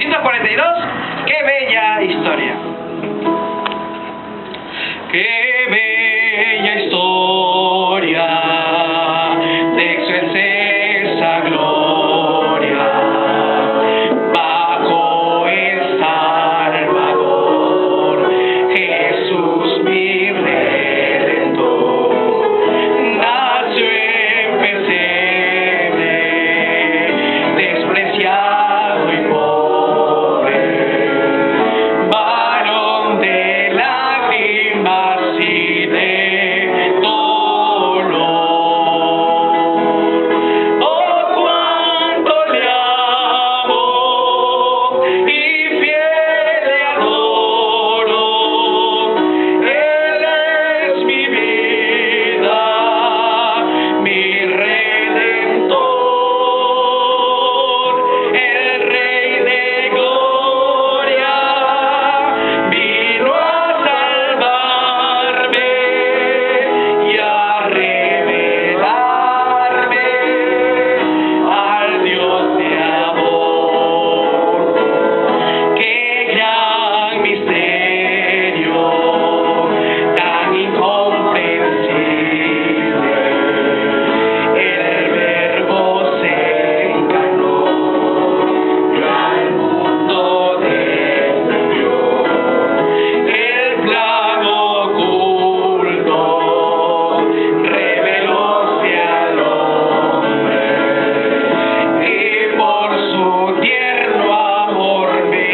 1942, qué bella historia. Qué bella historia de su excelsa gloria, bajo el Salvador, Jesús mi Redentor, nació en pesebre, despreciado y pobre, varón de lágrimas y de dolor. Oh, cuánto le amo y fiel le adoro. Él es mi vida, mi Redentor, el Rey de gloria, vino a salvarme y a revelarme al Dios de amor. Qué gran misterio, tan incomprensible. El Verbo se encarnó y al mundo descendió. El plan oculto revelóse al hombre y por su tierno amor me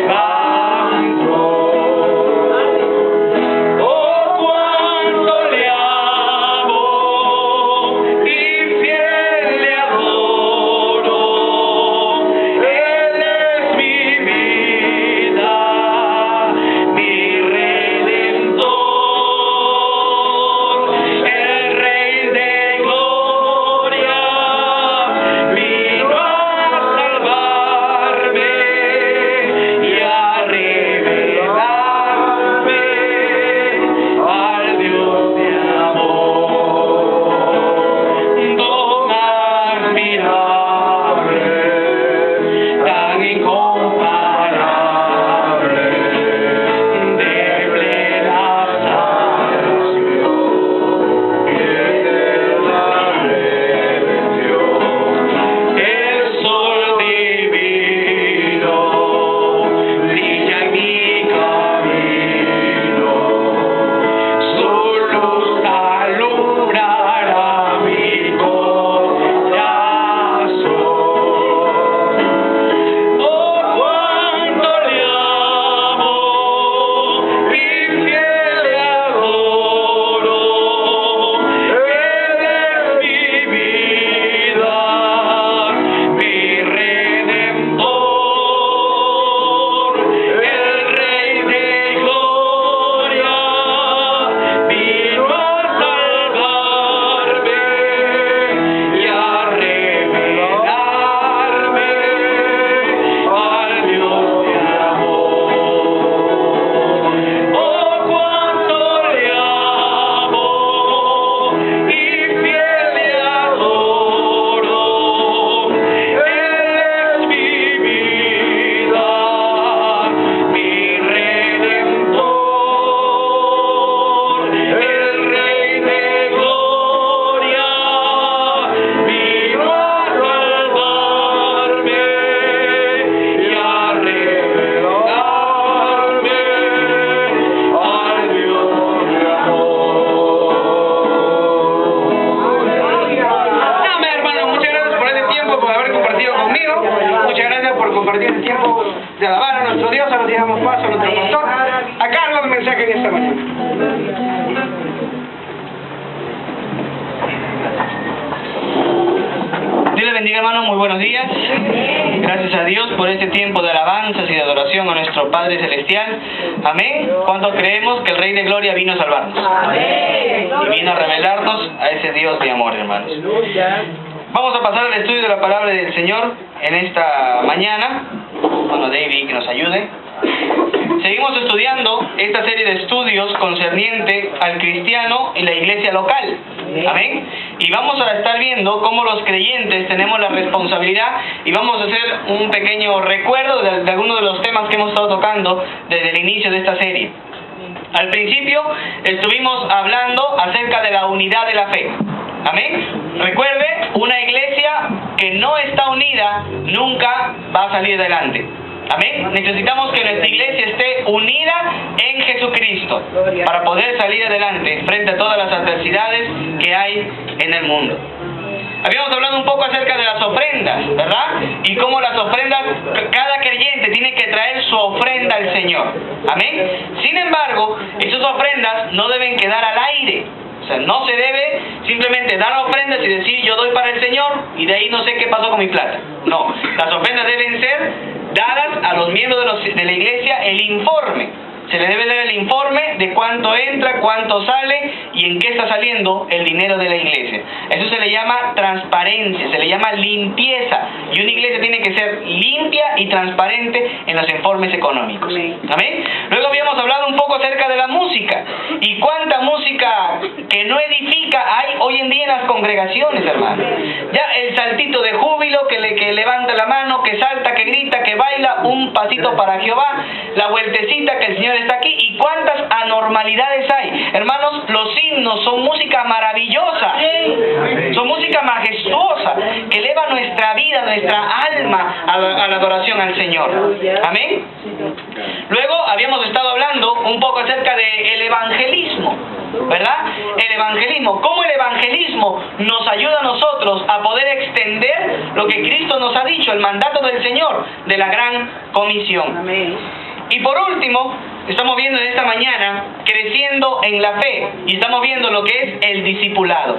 levantó. Oh, cuánto le amo y fiel le adoro. Él es mi vida, mi Redentor, el Rey de gloria, vino a salvarme y a revelarme al Dios de amor. Don admirable, tan incomparable, de plena salvación y eterna redención. El sol divino brilla en mi camino, su luz alumbrará mi corazón. Oh, cuánto le amo y fiel le adoro. Él es mi vida, mi Redentor, el Rey de gloria, vino a salvarme y a revelarme al Dios de amor. Oh, cuánto le amo y fiel le adoro. Él es mi vida, mi Redentor, el Rey de gloria, vino a salvarme y a revelarme al Dios de amor. Amén, hermano, muchas gracias por este tiempo, por haber compartido conmigo. Muchas gracias por compartir este tiempo de alabar a nuestro Dios. Ahora dejamos paso a nuestro pastor a cargo del mensaje en esta mañana. Dios le bendiga, hermano, muy buenos días. Gracias a Dios por este tiempo de alabanzas y de adoración a nuestro Padre Celestial. Amén. ¿Cuántos creemos que el Rey de Gloria vino a salvarnos? Amén. Y vino a revelarnos a ese Dios de amor, hermanos. Vamos a pasar al estudio de la palabra del Señor en esta mañana. Bueno, David, que nos ayude. Seguimos estudiando esta serie de estudios concerniente al cristiano y la iglesia local. Amén. Y vamos a estar viendo cómo los creyentes tenemos la responsabilidad, y vamos a hacer un pequeño recuerdo de algunos de los temas que hemos estado tocando desde el inicio de esta serie. Al principio estuvimos hablando acerca de la unidad de la fe. Amén. Recuerde, una iglesia que no está unida nunca va a salir adelante. Amén. Necesitamos que nuestra iglesia esté unida en Jesucristo para poder salir adelante frente a todas las adversidades que hay en el mundo. Habíamos hablado un poco acerca de las ofrendas, ¿verdad? Y cómo las ofrendas, cada creyente tiene que traer su ofrenda al Señor. Amén. Sin embargo, esas ofrendas no deben quedar al aire. O sea, no se debe simplemente dar ofrendas y decir yo doy para el Señor y de ahí no sé qué pasó con mi plata. No, las ofrendas deben ser dadas a los miembros de la iglesia, el informe. Se le debe dar el informe de cuánto entra, cuánto sale y en qué está saliendo el dinero de la iglesia. Eso se le llama transparencia, se le llama limpieza. Y una iglesia tiene que ser limpia y transparente en los informes económicos. ¿Amén? Luego habíamos hablado un poco acerca de la música. Y cuánta música que no edifica hay hoy en día en las congregaciones, hermano. Ya el saltito de júbilo, que levanta la mano, que salta, que grita, que baila, un pasito para Jehová, la vueltecita que el Señor está aquí, y cuántas anormalidades hay. Hermanos, los himnos son música maravillosa, son música majestuosa que eleva nuestra vida, nuestra alma a la adoración al Señor. Amén. Luego habíamos estado hablando un poco acerca del evangelismo, ¿verdad? El evangelismo, cómo el evangelismo nos ayuda a nosotros a poder extender lo que Cristo nos ha dicho, el mandato del Señor de la gran comisión. Amén. Y por último, estamos viendo en esta mañana creciendo en la fe, y estamos viendo lo que es el discipulado.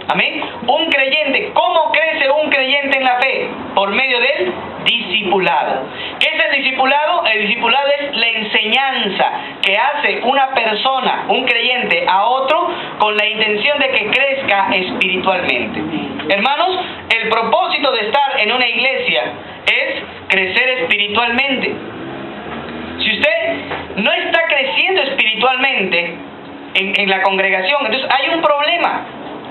Amén. Un creyente, ¿cómo crece un creyente en la fe? Por medio del discipulado. ¿Qué es el discipulado? El discipulado es la enseñanza que hace una persona, un creyente, a otro con la intención de que crezca espiritualmente. Hermanos, el propósito de estar en una iglesia es crecer espiritualmente. Si usted no está creciendo espiritualmente en la congregación, entonces hay un problema,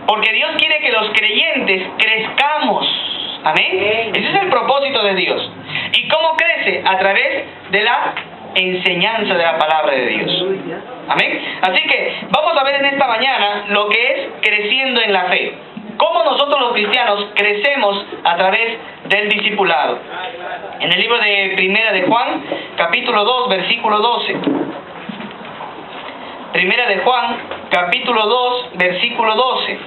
porque Dios quiere que los creyentes crezcamos. Amén. Ese es el propósito de Dios. ¿Y cómo crece? A través de la enseñanza de la palabra de Dios. Amén. Así que vamos a ver en esta mañana lo que es creciendo en la fe. Cómo nosotros los cristianos crecemos a través del discipulado. En el libro de Primera de Juan, capítulo 2, versículo 12. Primera de Juan, capítulo 2, versículo 12.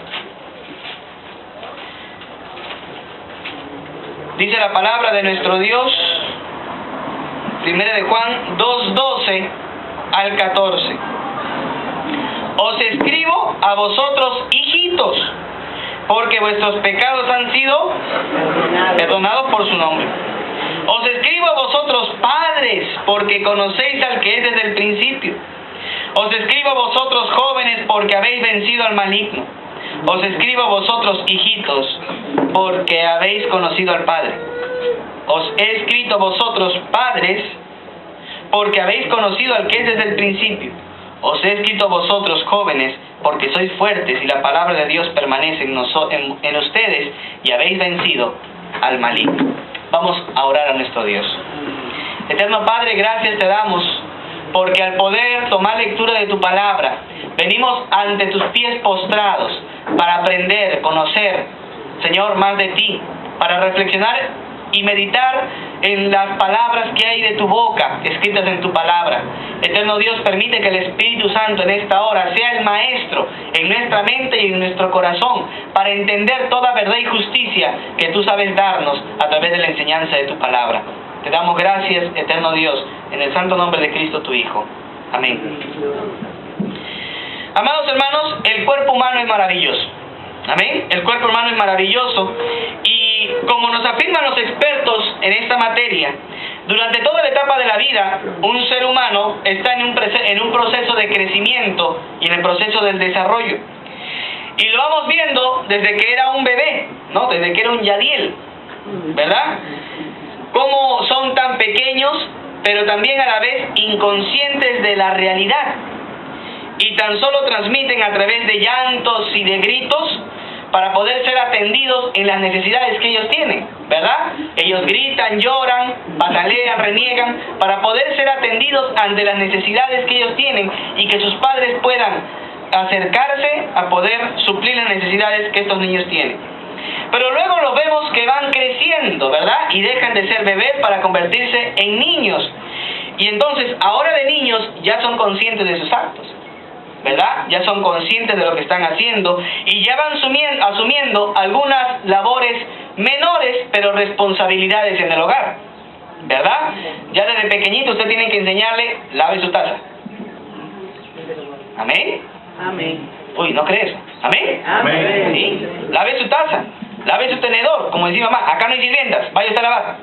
Dice la palabra de nuestro Dios, Primera de Juan 2, 12 al 14. Os escribo a vosotros, hijitos, porque vuestros pecados han sido perdonados por su nombre. Os escribo a vosotros, padres, porque conocéis al que es desde el principio. Os escribo a vosotros, jóvenes, porque habéis vencido al maligno. Os escribo a vosotros, hijitos, porque habéis conocido al Padre. Os he escrito a vosotros, padres, porque habéis conocido al que es desde el principio. Os he escrito a vosotros, jóvenes, porque sois fuertes y la palabra de Dios permanece en ustedes y habéis vencido al maligno. Vamos a orar a nuestro Dios. Eterno Padre, gracias te damos, porque al poder tomar lectura de tu palabra, venimos ante tus pies postrados para aprender, conocer, Señor, más de ti, para reflexionar y meditar en las palabras que hay de tu boca, escritas en tu palabra. Eterno Dios, permite que el Espíritu Santo en esta hora sea el maestro en nuestra mente y en nuestro corazón, para entender toda verdad y justicia que tú sabes darnos a través de la enseñanza de tu palabra. Te damos gracias, eterno Dios, en el santo nombre de Cristo tu Hijo. Amén. Amados hermanos, el cuerpo humano es maravilloso. Amén. El cuerpo humano es maravilloso, y como nos afirman los expertos en esta materia, durante toda la etapa de la vida, un ser humano está en un proceso de crecimiento y en el proceso del desarrollo. Y lo vamos viendo desde que era un bebé, ¿no? Desde que era un yadiel, ¿verdad? Cómo son tan pequeños, pero también a la vez inconscientes de la realidad. Y tan solo transmiten a través de llantos y de gritos para poder ser atendidos en las necesidades que ellos tienen, ¿verdad? Ellos gritan, lloran, patalean, reniegan, para poder ser atendidos ante las necesidades que ellos tienen y que sus padres puedan acercarse a poder suplir las necesidades que estos niños tienen. Pero luego los vemos que van creciendo, ¿verdad? Y dejan de ser bebés para convertirse en niños. Y entonces, ahora de niños ya son conscientes de sus actos, ¿verdad? Ya son conscientes de lo que están haciendo y ya van asumiendo algunas labores menores, pero responsabilidades en el hogar, ¿verdad? Ya desde pequeñito usted tiene que enseñarle, lave su taza. ¿Amén? Amén. Uy, ¿no crees? ¿Amén? Amén. ¿Sí? Lave su taza, lave su tenedor, como decía mamá, acá no hay sirvientas, vaya usted a lavar.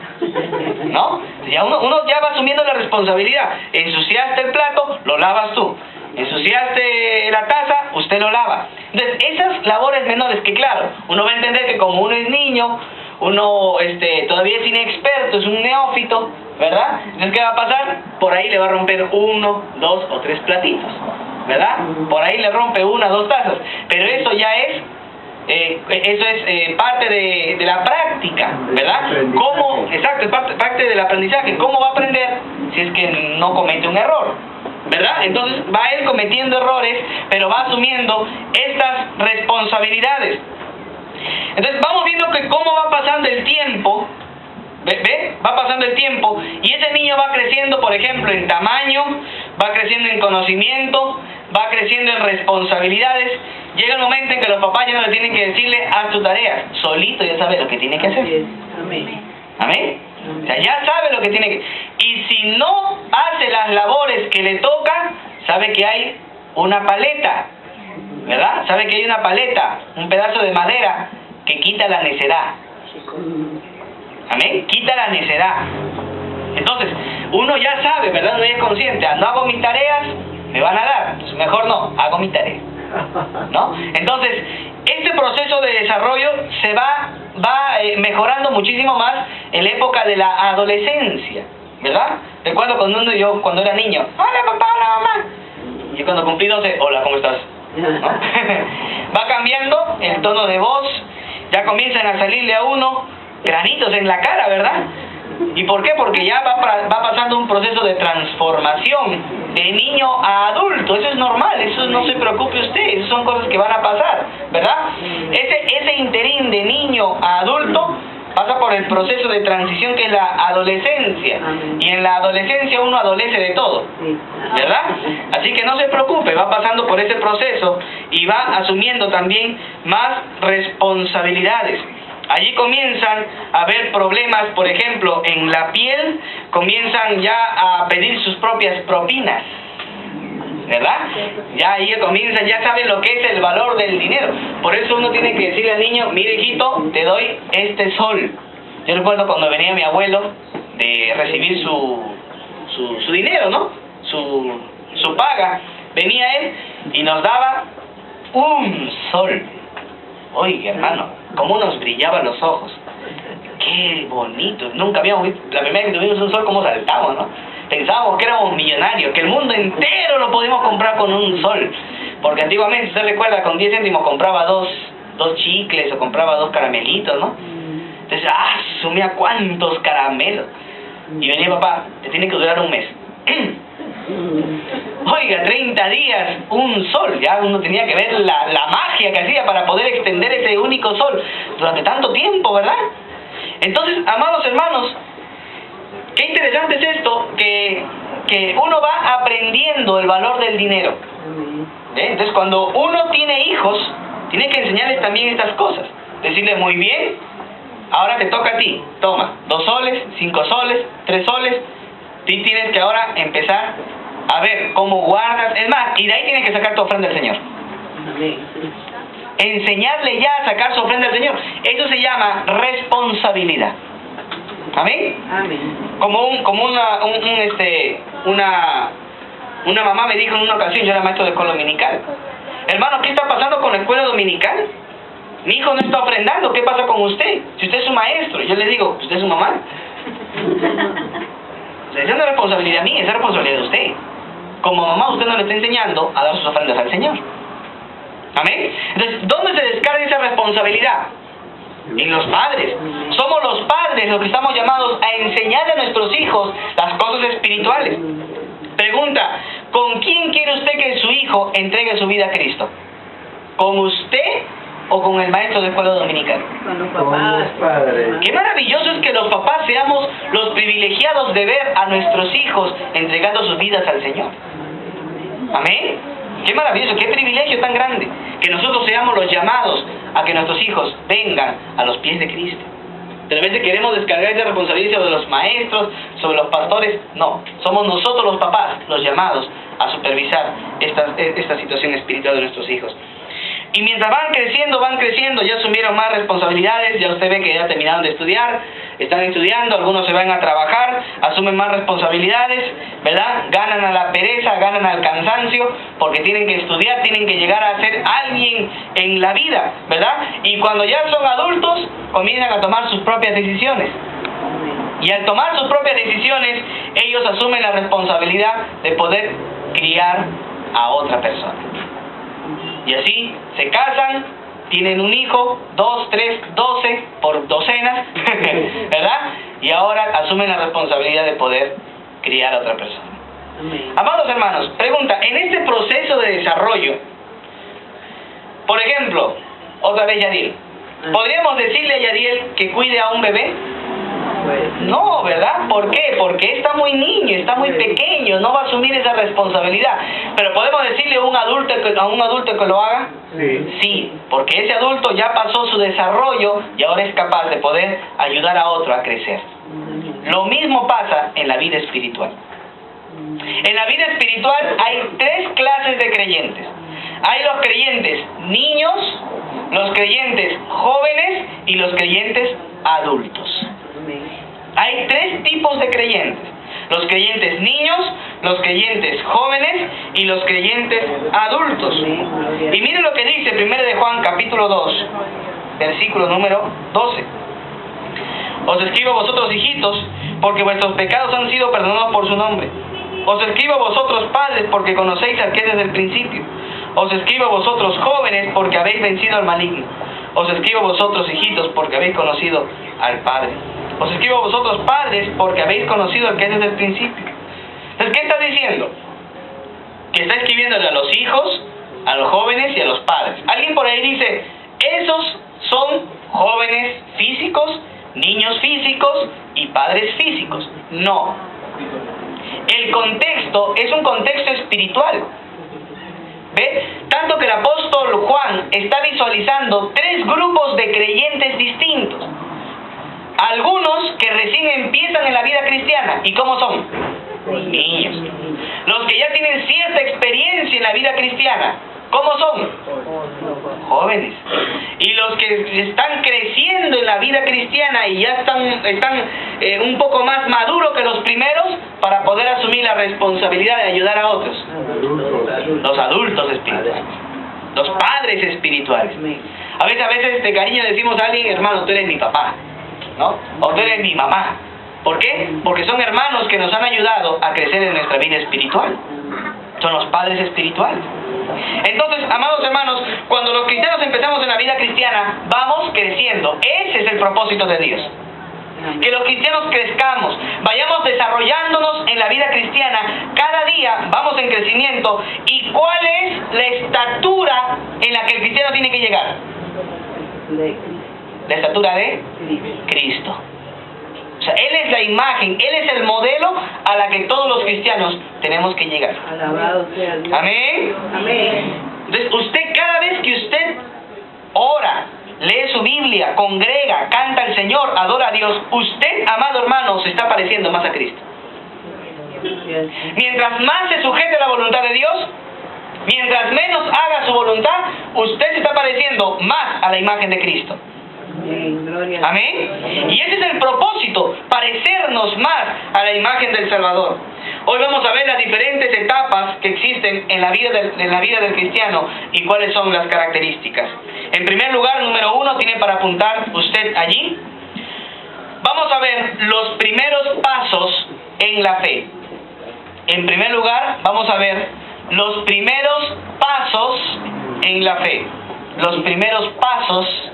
¿No? Ya uno ya va asumiendo la responsabilidad. Ensuciaste el plato, lo lavas tú. Ensuciaste la taza, usted lo lava. Entonces, esas labores menores que claro, uno va a entender que como uno es niño, uno todavía es inexperto, es un neófito, ¿verdad? Entonces, ¿qué va a pasar? Por ahí le va a romper 1, 2 o 3 platitos, ¿verdad? Por ahí le rompe 1 o 2 tazas. Pero eso ya es parte de la práctica, ¿verdad? ¿Cómo? Exacto, es parte del aprendizaje. ¿Cómo va a aprender si es que no comete un error? ¿Verdad? Entonces va él cometiendo errores, pero va asumiendo estas responsabilidades. Entonces vamos viendo que cómo va pasando el tiempo. ¿Ve? Va pasando el tiempo y ese niño va creciendo, por ejemplo, en tamaño, va creciendo en conocimiento, va creciendo en responsabilidades. Llega el momento en que los papás ya no le tienen que decirle, haz tu tarea. Solito ya sabe lo que tiene que hacer. Amén. ¿Amén? O sea, ya sabe lo que tiene que... Y si no hace las labores que le toca, sabe que hay una paleta, ¿verdad? Sabe que hay una paleta, un pedazo de madera que quita la necedad. ¿Amén? Quita la necedad. Entonces, uno ya sabe, ¿verdad? Uno ya es consciente. No hago mis tareas, me van a dar. Entonces, mejor no, hago mi tarea, ¿no? Entonces, este proceso de desarrollo se va mejorando muchísimo más en la época de la adolescencia, ¿verdad? Recuerdo cuando era niño, hola papá, hola mamá. Y cuando cumplí 12, hola, ¿cómo estás? ¿No? Va cambiando el tono de voz, ya comienzan a salirle a uno granitos en la cara, ¿verdad? ¿Y por qué? Porque ya va pasando un proceso de transformación de niño a adulto. Eso es normal, eso no se preocupe usted, esas son cosas que van a pasar, ¿verdad? Ese interín de niño a adulto pasa por el proceso de transición que es la adolescencia. Y en la adolescencia uno adolece de todo, ¿verdad? Así que no se preocupe, va pasando por ese proceso y va asumiendo también más responsabilidades. Allí comienzan a haber problemas, por ejemplo, en la piel, comienzan ya a pedir sus propias propinas, ¿verdad? Ya ahí comienzan, ya saben lo que es el valor del dinero. Por eso uno tiene que decirle al niño, mire hijito, te doy este sol. Yo recuerdo cuando venía mi abuelo de recibir su dinero, ¿no? Su paga. Venía él y nos daba un sol. Oiga, hermano, cómo nos brillaban los ojos. Qué bonito. Nunca habíamos visto, la primera vez que tuvimos un sol, cómo saltamos, ¿no? Pensábamos que éramos millonarios, que el mundo entero lo podíamos comprar con un sol. Porque antiguamente, usted recuerda, con 10 céntimos compraba dos chicles o compraba 2 caramelitos, ¿no? Entonces, sumía cuántos caramelos. Y venía papá, te tiene que durar un mes. Oiga, 30 días, un sol. Ya uno tenía que ver la magia que hacía para poder extender ese único sol durante tanto tiempo, ¿verdad? Entonces, amados hermanos, qué interesante es esto, que uno va aprendiendo el valor del dinero. Entonces, cuando uno tiene hijos, tiene que enseñarles también estas cosas. Decirles, muy bien, ahora te toca a ti. Toma, 2 soles, 5 soles, 3 soles. Tú tienes que ahora empezar a ver cómo guardas. Es más, y de ahí tienes que sacar tu ofrenda al Señor. Enseñarle ya a sacar su ofrenda al Señor. Eso se llama responsabilidad. ¿Amén? Amén. Como una mamá me dijo en una ocasión, yo era maestro de escuela dominical. Hermano, ¿qué está pasando con la escuela dominical? Mi hijo no está ofrendando, ¿qué pasa con usted? Si usted es un maestro, yo le digo, ¿usted es su mamá? Esa no es responsabilidad mía, esa es responsabilidad de usted. Como mamá, usted no le está enseñando a dar sus ofrendas al Señor. Amén. Entonces, ¿dónde se descarga esa responsabilidad? En los padres. Somos los padres los que estamos llamados a enseñar a nuestros hijos las cosas espirituales. Pregunta, ¿con quién quiere usted que su hijo entregue su vida a Cristo? ¿Con usted o con el maestro de escuela dominical? Con los papás. Qué maravilloso es que los papás seamos los privilegiados de ver a nuestros hijos entregando sus vidas al Señor. Amén. Qué maravilloso, qué privilegio tan grande que nosotros seamos los llamados a que nuestros hijos vengan a los pies de Cristo. De repente queremos descargar esa responsabilidad sobre los maestros, sobre los pastores. No, somos nosotros los papás los llamados a supervisar esta situación espiritual de nuestros hijos. Y mientras van creciendo, ya asumieron más responsabilidades, ya usted ve que ya terminaron de estudiar, están estudiando, algunos se van a trabajar, asumen más responsabilidades, ¿verdad? Ganan a la pereza, ganan al cansancio, porque tienen que estudiar, tienen que llegar a ser alguien en la vida, ¿verdad? Y cuando ya son adultos, comienzan a tomar sus propias decisiones. Y al tomar sus propias decisiones, ellos asumen la responsabilidad de poder criar a otra persona. Y así se casan, tienen un hijo, 2, 3, 12, por docenas, ¿verdad? Y ahora asumen la responsabilidad de poder criar a otra persona. Amados hermanos, pregunta, en este proceso de desarrollo, por ejemplo, otra vez Yadiel, ¿podríamos decirle a Yadiel que cuide a un bebé? No, ¿verdad? ¿Por qué? Porque está muy niño, está muy pequeño, no va a asumir esa responsabilidad. Pero ¿podemos decirle a un adulto que lo haga? Sí, porque ese adulto ya pasó su desarrollo y ahora es capaz de poder ayudar a otro a crecer. Lo mismo pasa en la vida espiritual. En la vida espiritual hay 3 clases de creyentes. Hay los creyentes niños, los creyentes jóvenes y los creyentes adultos. Hay 3 tipos de creyentes: los creyentes niños, los creyentes jóvenes y los creyentes adultos. Y miren lo que dice 1 de Juan capítulo 2, versículo número 12. Os escribo a vosotros, hijitos, porque vuestros pecados han sido perdonados por su nombre. Os escribo a vosotros, padres, porque conocéis al que es desde el principio. Os escribo a vosotros, jóvenes, porque habéis vencido al maligno. Os escribo a vosotros, hijitos, porque habéis conocido al Padre. Os escribo a vosotros, padres, porque habéis conocido al que es desde el principio. Entonces, ¿qué está diciendo? Que está escribiéndole a los hijos, a los jóvenes y a los padres. Alguien por ahí dice, esos son jóvenes físicos, niños físicos y padres físicos. No. El contexto es un contexto espiritual. ¿Ve? Tanto que el apóstol Juan está visualizando 3 grupos de creyentes distintos. Algunos que recién empiezan en la vida cristiana. ¿Y cómo son? Niños. Los que ya tienen cierta experiencia en la vida cristiana. ¿Cómo son? Jóvenes. Y los que están creciendo en la vida cristiana y ya están un poco más maduros que los primeros para poder asumir la responsabilidad de ayudar a otros. Los adultos espirituales. Los padres espirituales. A veces de cariño decimos a alguien, hermano, tú eres mi papá, ¿no? O tú eres mi mamá. ¿Por qué? Porque son hermanos que nos han ayudado a crecer en nuestra vida espiritual. Son los padres espirituales. Entonces, amados hermanos, cuando los cristianos empezamos en la vida cristiana, vamos creciendo. Ese es el propósito de Dios. Que los cristianos crezcamos, vayamos desarrollándonos en la vida cristiana. Cada día vamos en crecimiento. ¿Y cuál es la estatura en la que el cristiano tiene que llegar? La estatura de Cristo. O sea, Él es la imagen, Él es el modelo a la que todos los cristianos tenemos que llegar. Alabado sea Dios. Amén. Amén. Entonces, usted, cada vez que usted ora, lee su Biblia, congrega, canta al Señor, adora a Dios, usted, amado hermano, se está pareciendo más a Cristo. Mientras más se sujete a la voluntad de Dios, mientras menos haga su voluntad, usted se está pareciendo más a la imagen de Cristo. Amén. Y ese es el propósito, parecernos más a la imagen del Salvador. Hoy vamos a ver las diferentes etapas que existen en la vida del cristiano y cuáles son las características. En primer lugar, número 1, tiene para apuntar usted allí. Vamos a ver los primeros pasos en la fe. En primer lugar, vamos a ver los primeros pasos en la fe. Los primeros pasos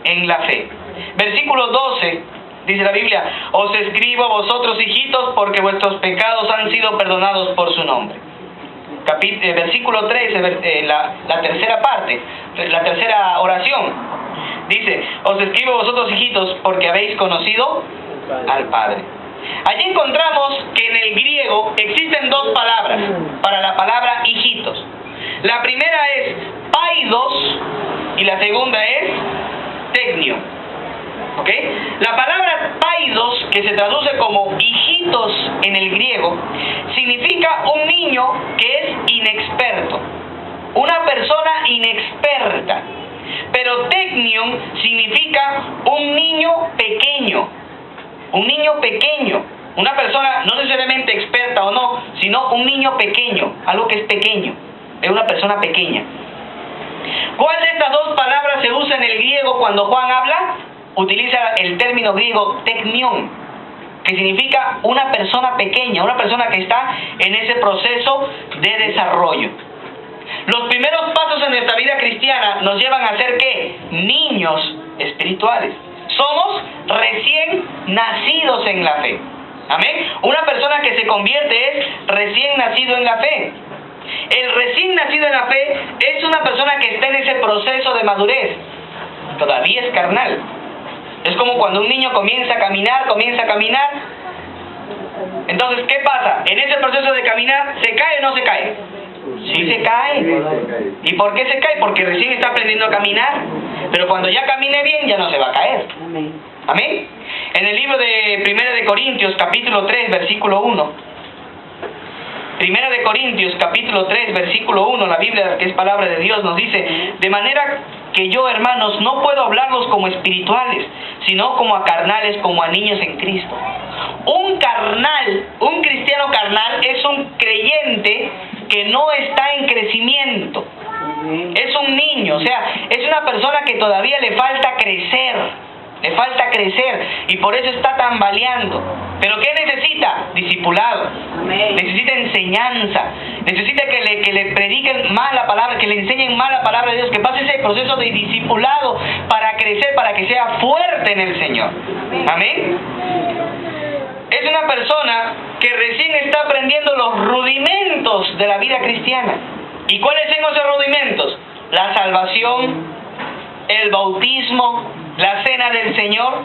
en la fe. Versículo 12, dice la Biblia: os escribo a vosotros, hijitos, porque vuestros pecados han sido perdonados por su nombre. Versículo 13, la tercera parte, la tercera oración, dice: os escribo a vosotros, hijitos, porque habéis conocido al Padre. Allí encontramos que en el griego existen dos palabras para la palabra hijitos. La primera es paidos y la segunda es tecnio. ¿Ok? La palabra paidos, que se traduce como hijitos en el griego, significa un niño que es inexperto, una persona inexperta. Pero tecnion significa un niño pequeño, una persona no necesariamente experta o no, sino un niño pequeño, algo que es pequeño, es una persona pequeña. ¿Cuál de estas dos palabras se usa en el griego cuando Juan habla? Utiliza el término griego tecnion, que significa una persona pequeña, una persona que está en ese proceso de desarrollo. Los primeros pasos en nuestra vida cristiana nos llevan a ser ¿qué? Niños espirituales. Somos recién nacidos en la fe. Amén. Una persona que se convierte es recién nacido en la fe. El recién nacido en la fe es una persona que está en ese proceso de madurez. Todavía es carnal. Es como cuando un niño comienza a caminar. Entonces, ¿qué pasa? En ese proceso de caminar, ¿se cae o no se cae? Sí se cae. ¿Y por qué se cae? Porque recién está aprendiendo a caminar. Pero cuando ya camine bien, ya no se va a caer. Amén. En el libro de 1 de Corintios, capítulo 3, versículo 1. 1 de Corintios, capítulo 3, versículo 1, la Biblia, que es palabra de Dios, nos dice: de manera que yo, hermanos, no puedo hablarlos como espirituales, sino como a carnales, como a niños en Cristo. Un carnal, un cristiano carnal, es un creyente que no está en crecimiento. Es un niño, o sea, es una persona que todavía le falta crecer. Y por eso está tambaleando. ¿Pero qué necesita? Discipulado. Amén. Necesita enseñanza. Necesita que le prediquen más la palabra, que le enseñen más la palabra de Dios, que pase ese proceso de discipulado para crecer, para que sea fuerte en el Señor. Amén. Es una persona que recién está aprendiendo los rudimentos de la vida cristiana. ¿Y cuáles son esos rudimentos? La salvación, el bautismo, la cena del Señor.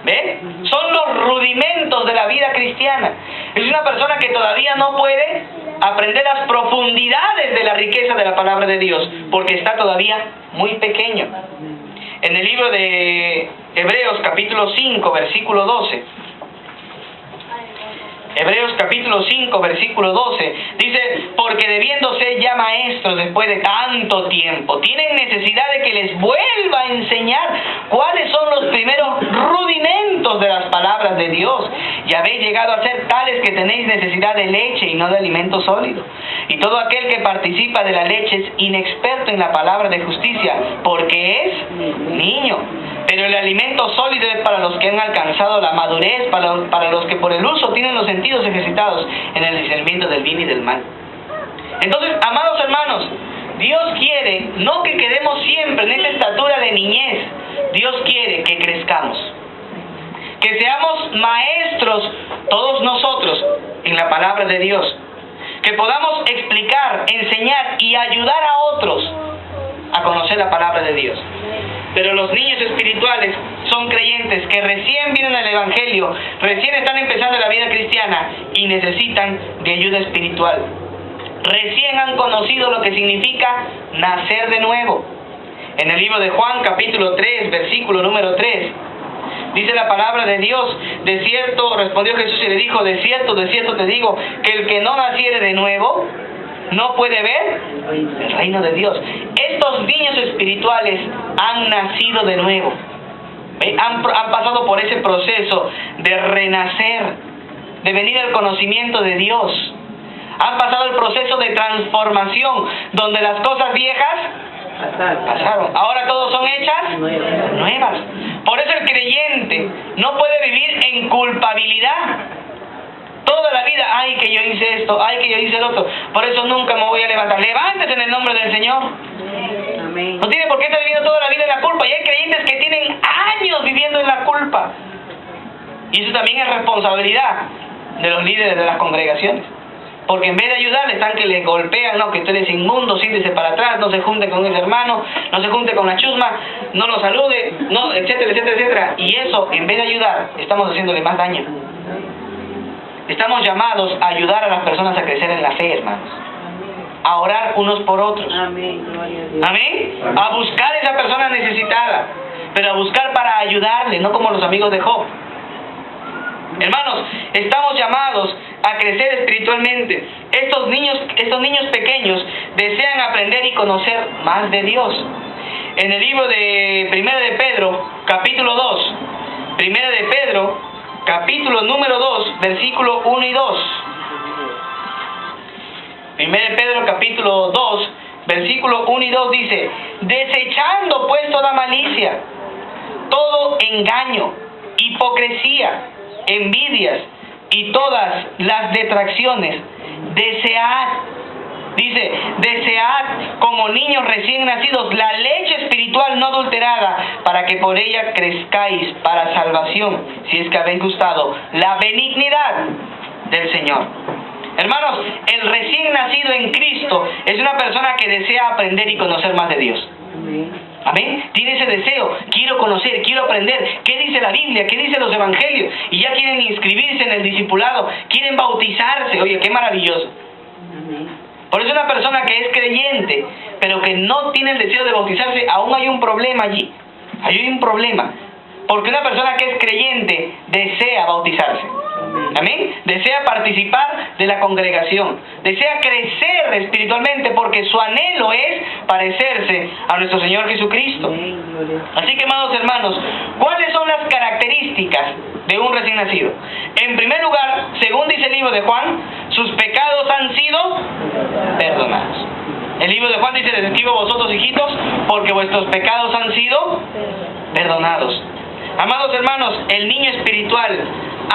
¿Ve? Son los rudimentos de la vida cristiana. Es una persona que todavía no puede aprender las profundidades de la riqueza de la palabra de Dios, porque está todavía muy pequeño. En el libro de Hebreos, capítulo 5, versículo 12. Hebreos capítulo 5, versículo 12, dice: porque debiendo ser ya maestros después de tanto tiempo, tienen necesidad de que les vuelva a enseñar cuáles son los primeros rudimentos de las palabras de Dios. Y habéis llegado a ser tales que tenéis necesidad de leche y no de alimento sólido. Y todo aquel que participa de la leche es inexperto en la palabra de justicia, porque es niño. Pero el alimento sólido es para los que han alcanzado la madurez, para los que por el uso tienen los sentidos ejercitados en el discernimiento del bien y del mal. Entonces, amados hermanos, Dios quiere no que quedemos siempre en esta estatura de niñez. Dios quiere que crezcamos, que seamos maestros todos nosotros en la palabra de Dios, que podamos explicar, enseñar y ayudar a otros a conocer la palabra de Dios. Pero los niños espirituales son creyentes que recién vienen al Evangelio, recién están empezando la vida cristiana y necesitan de ayuda espiritual. Recién han conocido lo que significa nacer de nuevo. En el libro de Juan, capítulo 3, versículo número 3, dice la palabra de Dios: de cierto, respondió Jesús y le dijo: de cierto te digo, que el que no naciere de nuevo no puede ver el reino de Dios. Estos niños espirituales han nacido de nuevo. Han pasado por ese proceso de renacer, de venir al conocimiento de Dios. Han pasado el proceso de transformación, donde las cosas viejas pasaron. Ahora todos son hechas nuevas. Por eso el creyente no puede vivir en culpabilidad toda la vida. Ay, que yo hice esto, ay, que yo hice el otro, por eso nunca me voy a levantar. Levántese en el nombre del Señor. Amén. No tiene por qué estar viviendo toda la vida en la culpa. Y hay creyentes que tienen años viviendo en la culpa. Y eso también es responsabilidad de los líderes de las congregaciones. Porque en vez de ayudarles, están que les golpean, no, que usted es inmundo, siéntese para atrás, no se junte con ese hermano, no se junte con la chusma, no lo salude, no, etcétera, etcétera, etcétera. Y eso, en vez de ayudar, estamos haciéndole más daño. Estamos llamados a ayudar a las personas a crecer en la fe, hermanos. A orar unos por otros. Amén. Gloria a Dios. Amén. A buscar a esa persona necesitada, pero a buscar para ayudarle, no como los amigos de Job. Hermanos, estamos llamados a crecer espiritualmente. Estos niños pequeños desean aprender y conocer más de Dios. En el libro de 1 de Pedro, capítulo 2, 1 de Pedro, capítulo número 2, versículo 1 y 2. 1 de Pedro, capítulo 2, versículo 1 y 2 dice: desechando pues toda malicia, todo engaño, hipocresía, envidias y todas las detracciones, desead como niños recién nacidos la leche espiritual no adulterada, para que por ella crezcáis para salvación, si es que habéis gustado la benignidad del Señor. Hermanos, el recién nacido en Cristo es una persona que desea aprender y conocer más de Dios. Amén. Tiene ese deseo, quiero conocer, quiero aprender, qué dice la Biblia, qué dicen los evangelios, y ya quieren inscribirse en el discipulado, quieren bautizarse. Oye, qué maravilloso. Por eso una persona que es creyente, pero que no tiene el deseo de bautizarse, aún hay un problema allí. Hay un problema. Porque una persona que es creyente desea bautizarse. Amén. Desea participar de la congregación. Desea crecer espiritualmente, porque su anhelo es parecerse a nuestro Señor Jesucristo. Así que, amados hermanos, ¿cuáles son las características de un recién nacido? En primer lugar, según dice el libro de Juan, sus pecados han sido perdonados. El libro de Juan dice: les escribo a vosotros, hijitos, porque vuestros pecados han sido perdonados. Amados hermanos, el niño espiritual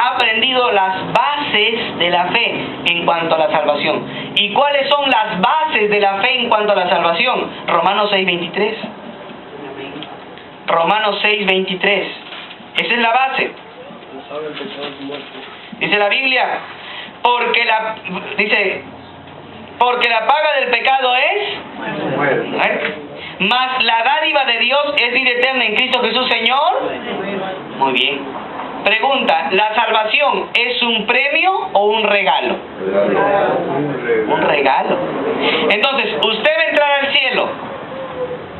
ha aprendido las bases de la fe en cuanto a la salvación. ¿Y cuáles son las bases de la fe en cuanto a la salvación? Romanos 6:23. Romanos 6:23. Esa es la base. Dice la Biblia, porque la paga del pecado es muerte. Mas la dádiva de Dios es vida eterna en Cristo Jesús, Señor. Muy bien. Pregunta: ¿la salvación es un premio o un regalo? Un regalo. Entonces, ¿usted va a entrar al cielo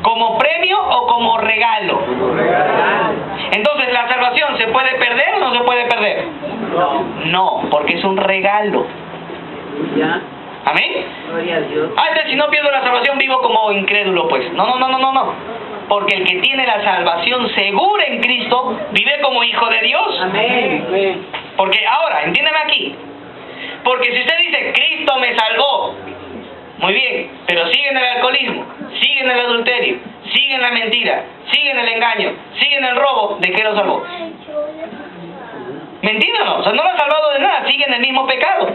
como premio o como regalo? Entonces, ¿la salvación se puede perder o no se puede perder? No, porque es un regalo. ¿Amén? Gloria a Dios. Entonces, si no pierdo la salvación, vivo como incrédulo, pues. No. Porque el que tiene la salvación segura en Cristo vive como hijo de Dios. Amén. Porque ahora, entiéndeme aquí. Porque si usted dice: Cristo me salvó, muy bien, pero sigue en el alcoholismo, sigue en el adulterio, sigue en la mentira, sigue en el engaño, sigue en el robo, ¿de qué lo salvó? ¿Mentira o no? O sea, no lo ha salvado de nada, sigue en el mismo pecado.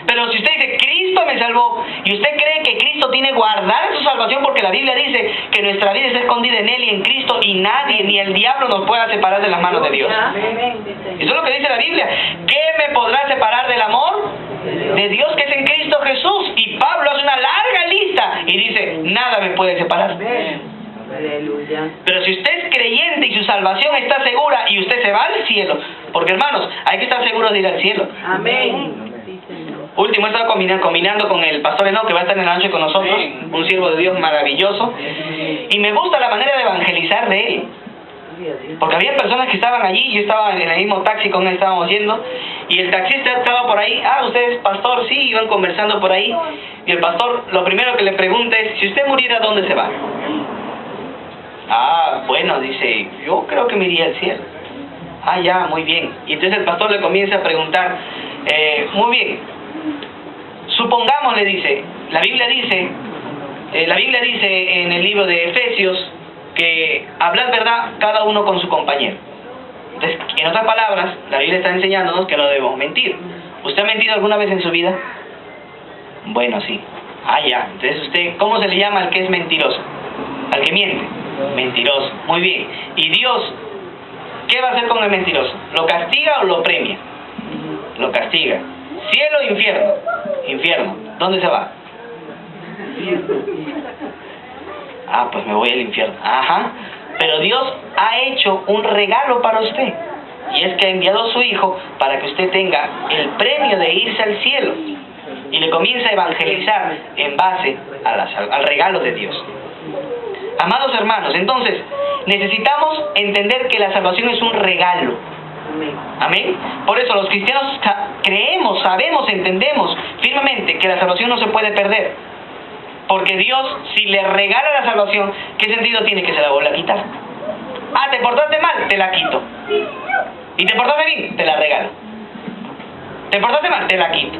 Pero si usted dice: Cristo me salvó, y usted cree que Cristo tiene guardada su salvación, porque la Biblia dice que nuestra vida está escondida en Él y en Cristo, y nadie, ni el diablo, nos pueda separar de las manos de Dios. Eso es lo que dice la Biblia. ¿Qué me podrá separar del amor de Dios que es en Cristo Jesús? Y Pablo hace una larga lista y dice: nada me puede separar. Pero si usted es creyente y su salvación está segura, y usted se va al cielo, porque, hermanos, hay que estar seguros de ir al cielo. Amén. Último, he estado combinando con el pastor Enoch, que va a estar en la noche con nosotros, un siervo de Dios maravilloso, y me gusta la manera de evangelizar de él, porque había personas que estaban allí. Yo estaba en el mismo taxi con él, estábamos yendo, y el taxista estaba por ahí. ¿Usted es pastor? Sí, iban conversando por ahí, y el pastor lo primero que le pregunta es: si usted muriera, ¿dónde se va? Bueno, dice: yo creo que me iría al cielo. Ya, muy bien. Y entonces el pastor le comienza a preguntar: muy bien, supongamos, le dice, la Biblia dice en el libro de Efesios que hablad verdad cada uno con su compañero. Entonces, en otras palabras, la Biblia está enseñándonos que no debemos mentir. ¿Usted ha mentido alguna vez en su vida? Bueno, sí. Ya. Entonces, usted, ¿cómo se le llama al que es mentiroso? Al que miente. Mentiroso. Muy bien. ¿Y Dios qué va a hacer con el mentiroso? ¿Lo castiga o lo premia? Lo castiga. ¿Cielo o infierno? Infierno. ¿Dónde se va? Ah, pues me voy al infierno. Ajá. Pero Dios ha hecho un regalo para usted. Y es que ha enviado a su Hijo para que usted tenga el premio de irse al cielo. Y le comienza a evangelizar en base al regalo de Dios. Amados hermanos, entonces, necesitamos entender que la salvación es un regalo. Amén. Por eso los cristianos creemos, sabemos, entendemos firmemente que la salvación no se puede perder. Porque Dios, si le regala la salvación, ¿qué sentido tiene que se la vuelva a quitar? Ah, te portaste mal, te la quito. Y te portaste bien, te la regalo. Te portaste mal, te la quito.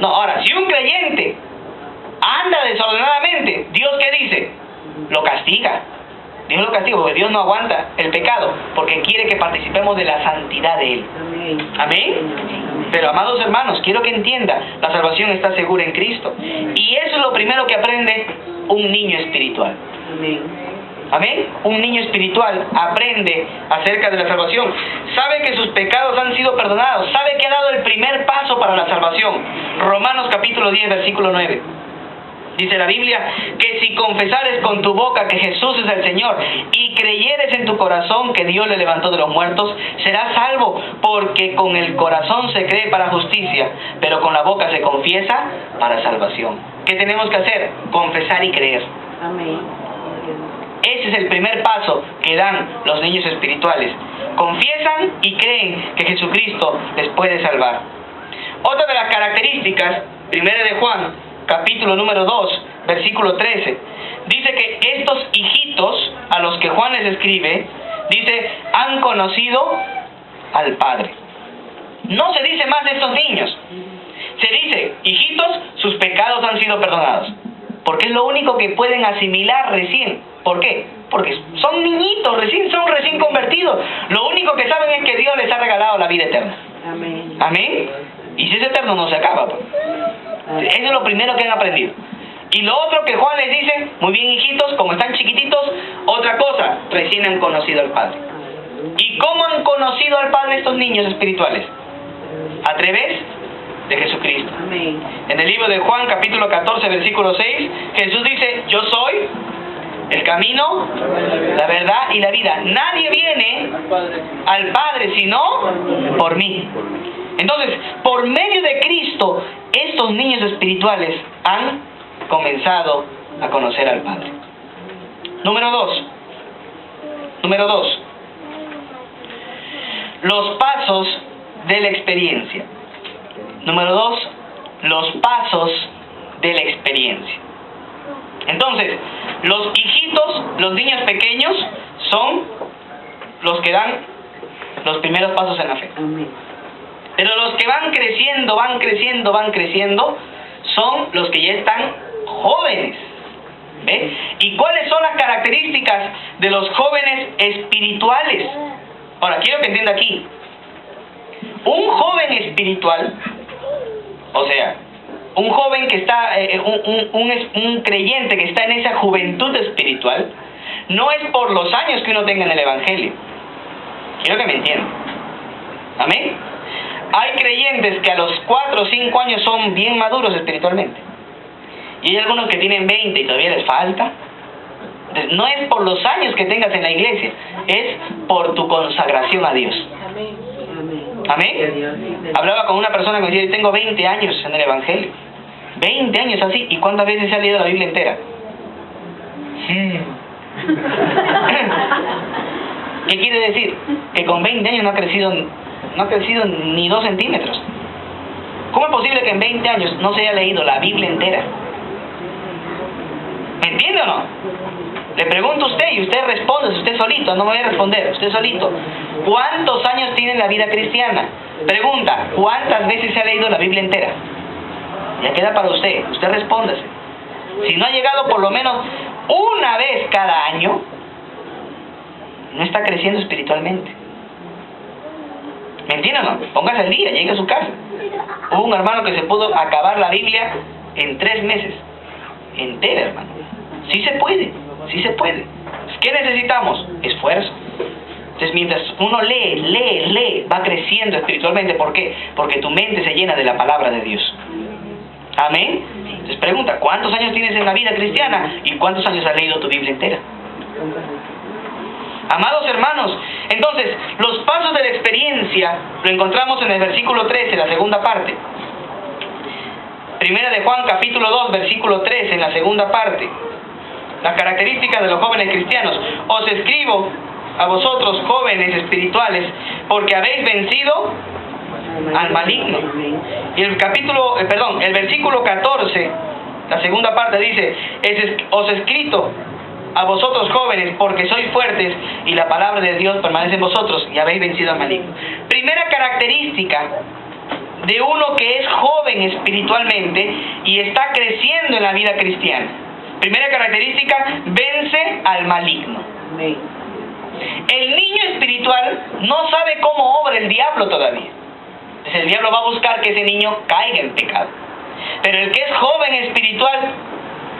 No, ahora, si un creyente anda desordenadamente, ¿Dios qué dice? Lo castiga. Dios lo castiga porque Dios no aguanta el pecado, porque quiere que participemos de la santidad de Él. Amén. Pero amados hermanos, quiero que entienda, la salvación está segura en Cristo. Y eso es lo primero que aprende un niño espiritual. Amén. Un niño espiritual aprende acerca de la salvación. Sabe que sus pecados han sido perdonados. Sabe que ha dado el primer paso para la salvación. Romanos capítulo 10, versículo 9. Dice la Biblia que si confesares con tu boca que Jesús es el Señor y creyeres en tu corazón que Dios le levantó de los muertos, serás salvo, porque con el corazón se cree para justicia, pero con la boca se confiesa para salvación. ¿Qué tenemos que hacer? Confesar y creer. Amén. Ese es el primer paso que dan los niños espirituales. Confiesan y creen que Jesucristo les puede salvar. Otra de las características, 1 de Juan, capítulo número 2, versículo 13, dice que estos hijitos a los que Juan les escribe, dice, han conocido al Padre. No se dice más de estos niños. Se dice, hijitos, sus pecados han sido perdonados. Porque es lo único que pueden asimilar recién. ¿Por qué? Porque son niñitos, son recién convertidos. Lo único que saben es que Dios les ha regalado la vida eterna. Amén. Amén. Y si es eterno no se acaba, pues. Eso es lo primero que han aprendido. Y lo otro que Juan les dice, muy bien hijitos, como están chiquititos, otra cosa, recién han conocido al Padre. ¿Y cómo han conocido al Padre estos niños espirituales? A través de Jesucristo. Amén. En el libro de Juan, capítulo 14, versículo 6, Jesús dice, yo soy el camino, la verdad y la vida. Nadie viene al Padre sino por mí. Entonces, por medio de Cristo, estos niños espirituales han comenzado a conocer al Padre. Número 2. Los pasos de la experiencia. Número 2. Los pasos de la experiencia. Entonces, los hijitos, los niños pequeños, son los que dan los primeros pasos en la fe. Amén. Pero los que van creciendo, son los que ya están jóvenes. ¿Ve? ¿Y cuáles son las características de los jóvenes espirituales? Ahora, quiero que entienda aquí. Un joven espiritual, o sea, un joven que está, un creyente que está en esa juventud espiritual, no es por los años que uno tenga en el Evangelio. Quiero que me entiendan. ¿Amén? Hay creyentes que a los 4 o 5 años son bien maduros espiritualmente. Y hay algunos que tienen 20 y todavía les falta. Entonces, no es por los años que tengas en la iglesia, es por tu consagración a Dios. Amén. ¿Amén? Hablaba con una persona que me decía, tengo 20 años en el Evangelio. 20 años así. ¿Y cuántas veces se ha leído la Biblia entera? ¿Qué quiere decir? Que con 20 años no ha crecido ni 2 centímetros. ¿Cómo es posible que en 20 años no se haya leído la Biblia entera? ¿Me entiende o no? Le pregunto a usted y usted responde, usted solito, no me voy a responder, usted solito. ¿Cuántos años tiene en la vida cristiana? Pregunta, ¿cuántas veces se ha leído la Biblia entera? Ya queda para usted respóndase. Si no ha llegado por lo menos una vez cada año, no está creciendo espiritualmente. ¿Me entiende o no? Póngase al día, llegue a su casa. Hubo un hermano que se pudo acabar la Biblia en 3 meses. Entera, hermano. Sí se puede. Sí se puede. ¿Qué necesitamos? Esfuerzo. Entonces, mientras uno lee, va creciendo espiritualmente. ¿Por qué? Porque tu mente se llena de la palabra de Dios. Amén. Entonces pregunta, ¿cuántos años tienes en la vida cristiana? ¿Y cuántos años has leído tu Biblia entera? Amados hermanos, entonces, los pasos de la experiencia lo encontramos en el versículo 13, la segunda parte. Primera de Juan, capítulo 2, versículo 13, en la segunda parte. Las características de los jóvenes cristianos. Os escribo a vosotros, jóvenes espirituales, porque habéis vencido al maligno. Y el versículo 14, la segunda parte dice, os he escrito a vosotros jóvenes porque sois fuertes y la palabra de Dios permanece en vosotros y habéis vencido al maligno. Primera característica de uno que es joven espiritualmente y está creciendo en la vida cristiana. Primera característica, vence al maligno. El niño espiritual no sabe cómo obra el diablo todavía. Entonces el diablo va a buscar que ese niño caiga en pecado. Pero el que es joven espiritual,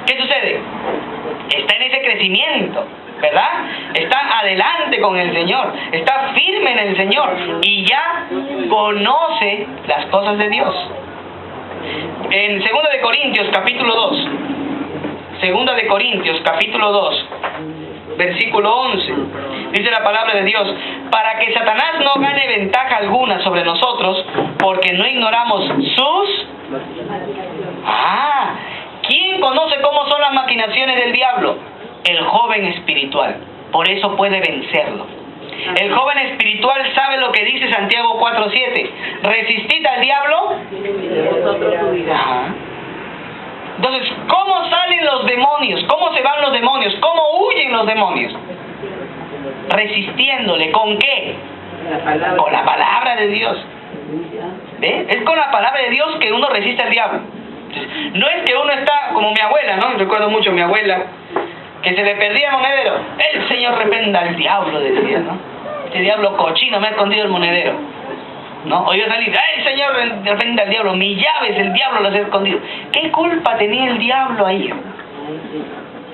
¿qué sucede? Está en ese crecimiento, ¿verdad? Está adelante con el Señor, está firme en el Señor y ya conoce las cosas de Dios. En 2 de Corintios capítulo 2, 2 de Corintios capítulo 2, versículo 11, dice la palabra de Dios, para que Satanás no gane ventaja alguna sobre nosotros, porque no ignoramos sus... ¿Quién conoce cómo son las maquinaciones del diablo? El joven espiritual. Por eso puede vencerlo. El joven espiritual sabe lo que dice Santiago 4:7. Resistid al diablo. Entonces, ¿cómo salen los demonios? ¿Cómo se van los demonios? ¿Cómo huyen los demonios? Resistiéndole. ¿Con qué? Con la palabra de Dios. ¿Ve? Es con la palabra de Dios que uno resiste al diablo. No es que uno está como mi abuela, ¿no? Recuerdo mucho a mi abuela, que se le perdía el monedero. El Señor reprenda al diablo, decía, ¿no? Este diablo cochino me ha escondido el monedero, ¿no? O iba a salir, el Señor reprenda al diablo, mis llaves, el diablo las ha escondido. ¿Qué culpa tenía el diablo ahí?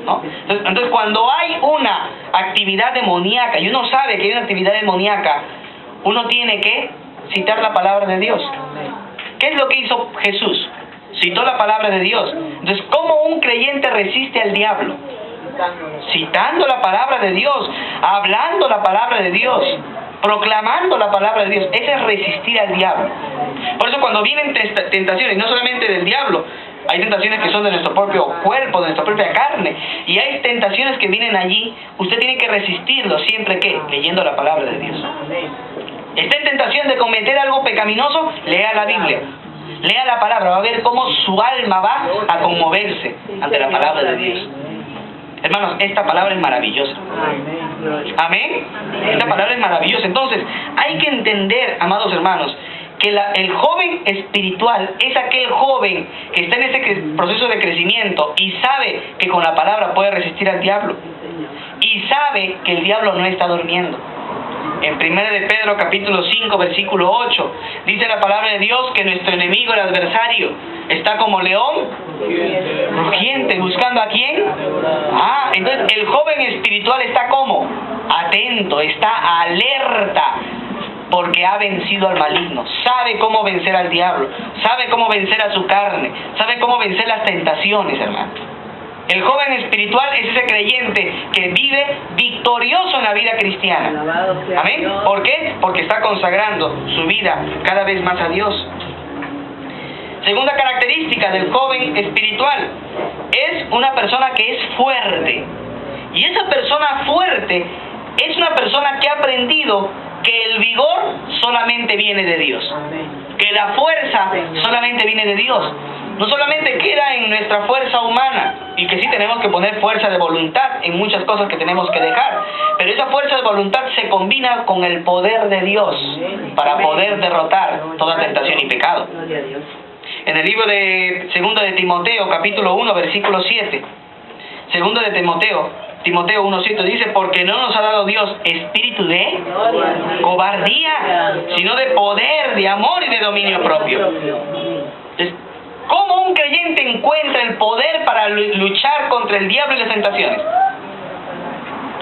¿No? Entonces, cuando hay una actividad demoníaca, y uno sabe que hay una actividad demoníaca, uno tiene que citar la palabra de Dios. ¿Qué es lo que hizo Jesús? Citó la palabra de Dios. Entonces, ¿cómo un creyente resiste al diablo? Citando la palabra de Dios, hablando la palabra de Dios, proclamando la palabra de Dios. Ese es resistir al diablo. Por eso cuando vienen tentaciones, no solamente del diablo, hay tentaciones que son de nuestro propio cuerpo, de nuestra propia carne, y hay tentaciones que vienen allí, usted tiene que resistirlo siempre que leyendo la palabra de Dios. Está en tentación de cometer algo pecaminoso, lea la Biblia. Lea la palabra, va a ver cómo su alma va a conmoverse ante la palabra de Dios. Hermanos, esta palabra es maravillosa. Amén. Esta palabra es maravillosa. Entonces, hay que entender, amados hermanos, que el joven espiritual es aquel joven que está en ese proceso de crecimiento y sabe que con la palabra puede resistir al diablo. Y sabe que el diablo no está durmiendo. En 1 de Pedro capítulo 5 versículo 8 dice la palabra de Dios que nuestro enemigo, el adversario, está como león rugiente, buscando a quién. Entonces el joven espiritual está como atento, está alerta, porque ha vencido al maligno, sabe cómo vencer al diablo, sabe cómo vencer a su carne, sabe cómo vencer las tentaciones, hermano. El joven espiritual es ese creyente que vive victorioso en la vida cristiana. Amén. ¿Por qué? Porque está consagrando su vida cada vez más a Dios. Segunda característica del joven espiritual es una persona que es fuerte. Y esa persona fuerte es una persona que ha aprendido que el vigor solamente viene de Dios. Que la fuerza solamente viene de Dios. No solamente queda en nuestra fuerza humana, y que sí tenemos que poner fuerza de voluntad en muchas cosas que tenemos que dejar, pero esa fuerza de voluntad se combina con el poder de Dios para poder derrotar toda tentación y pecado. En el libro de 2 de Timoteo, capítulo 1, versículo 7, 2 de Timoteo 1:7 dice, porque no nos ha dado Dios espíritu de cobardía, sino de poder, de amor y de dominio propio. Entonces, ¿cómo un creyente encuentra el poder para luchar contra el diablo y las tentaciones?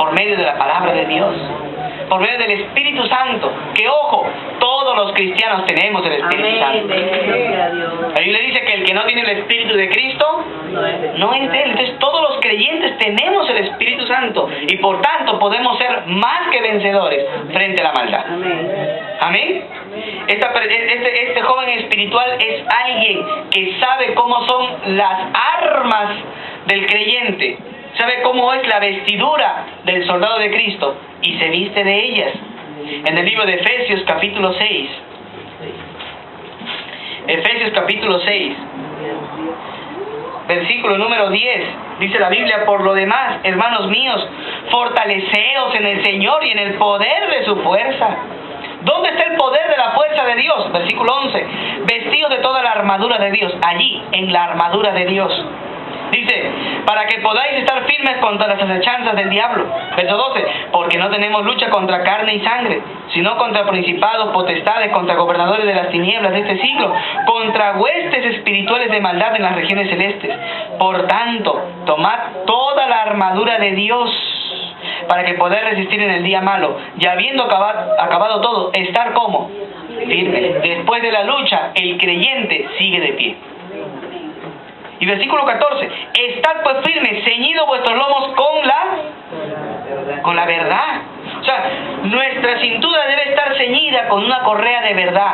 por medio de la palabra de Dios, por medio del Espíritu Santo, que ojo, todos los cristianos tenemos el Espíritu Santo. La Biblia dice que el que no tiene el Espíritu de Cristo no es de él. Entonces todos los creyentes tenemos el Espíritu Santo y por tanto podemos ser más que vencedores frente a la maldad. Amén. Este joven espiritual es alguien que sabe cómo son las armas del creyente, sabe cómo es la vestidura del soldado de Cristo y se viste de ellas. En el libro de Efesios capítulo 6, Efesios capítulo 6, versículo número 10, dice la Biblia: por lo demás, hermanos míos, fortaleceos en el Señor y en el poder de su fuerza. ¿Dónde está el poder de la fuerza de Dios? Versículo 11, vestidos de toda la armadura de Dios, allí, en la armadura de Dios. Dice, para que podáis estar firmes contra las acechanzas del diablo. Verso 12, porque no tenemos lucha contra carne y sangre, sino contra principados, potestades, contra gobernadores de las tinieblas de este siglo, contra huestes espirituales de maldad en las regiones celestes. Por tanto, tomad toda la armadura de Dios, para que podáis resistir en el día malo, y habiendo acabado todo, estar como firme. Después de la lucha, el creyente sigue de pie. Y versículo 14, estad pues firmes, ceñidos vuestros lomos con la verdad. O sea, nuestra cintura debe estar ceñida con una correa de verdad.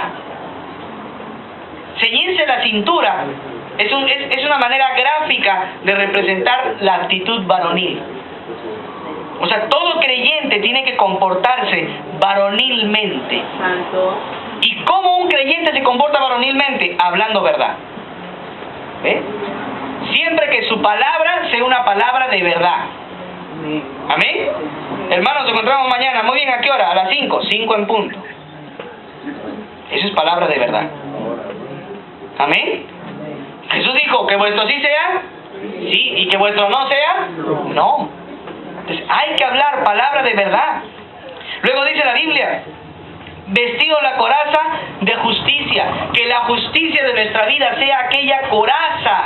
Ceñirse la cintura es una manera gráfica de representar la actitud varonil. O sea, todo creyente tiene que comportarse varonilmente. ¿Y cómo un creyente se comporta varonilmente? Hablando verdad. ¿Ve? Siempre que su palabra sea una palabra de verdad. Amén. Hermanos, nos encontramos mañana. Muy bien, ¿a qué hora? A las 5. 5 en punto. Eso es palabra de verdad. Amén. Jesús dijo que vuestro sí sea sí y que vuestro no sea no. Entonces hay que hablar palabra de verdad. Luego dice la Biblia: vestido la coraza de justicia. Que la justicia de nuestra vida sea aquella coraza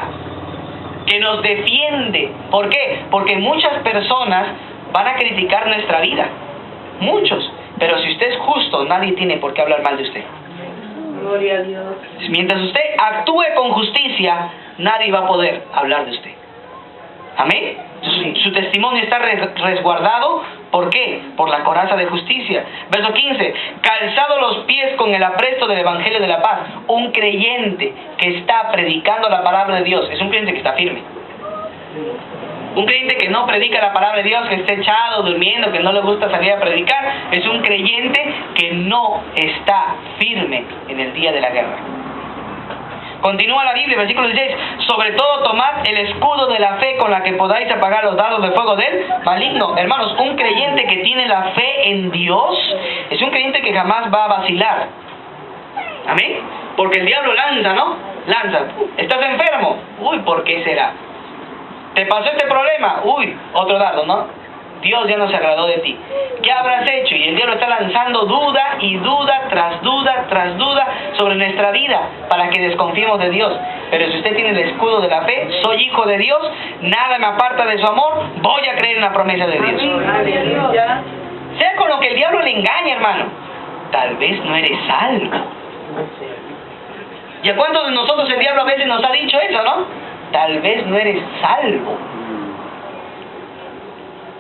que nos defiende. ¿Por qué? Porque muchas personas van a criticar nuestra vida. Muchos. Pero si usted es justo, nadie tiene por qué hablar mal de usted. Gloria a Dios. Mientras usted actúe con justicia, nadie va a poder hablar de usted. Amén. Su testimonio está resguardado. ¿Por qué? Por la coraza de justicia. Verso 15. Calzado los pies con el apresto del Evangelio de la paz. Un creyente que está predicando la palabra de Dios es un creyente que está firme. Un creyente que no predica la palabra de Dios, que está echado, durmiendo, que no le gusta salir a predicar, es un creyente que no está firme en el día de la guerra. Continúa la Biblia, versículo 16. Sobre todo tomad el escudo de la fe con la que podáis apagar los dardos de fuego del maligno. Hermanos, un creyente que tiene la fe en Dios es un creyente que jamás va a vacilar. Amén. Porque el diablo lanza, ¿no? Lanza. ¿Estás enfermo? Uy, ¿por qué será? ¿Te pasó este problema? Uy, otro dardo, ¿no? Dios ya no se agradó de ti. ¿Qué habrás hecho? Y el diablo está lanzando duda y duda tras duda tras duda sobre nuestra vida para que desconfiemos de Dios. Pero si usted tiene el escudo de la fe, soy hijo de Dios, nada me aparta de su amor, voy a creer en la promesa de Dios. Sea con lo que el diablo le engañe, hermano, tal vez no eres salvo. ¿Y a cuántos de nosotros el diablo a veces nos ha dicho eso, no? Tal vez no eres salvo.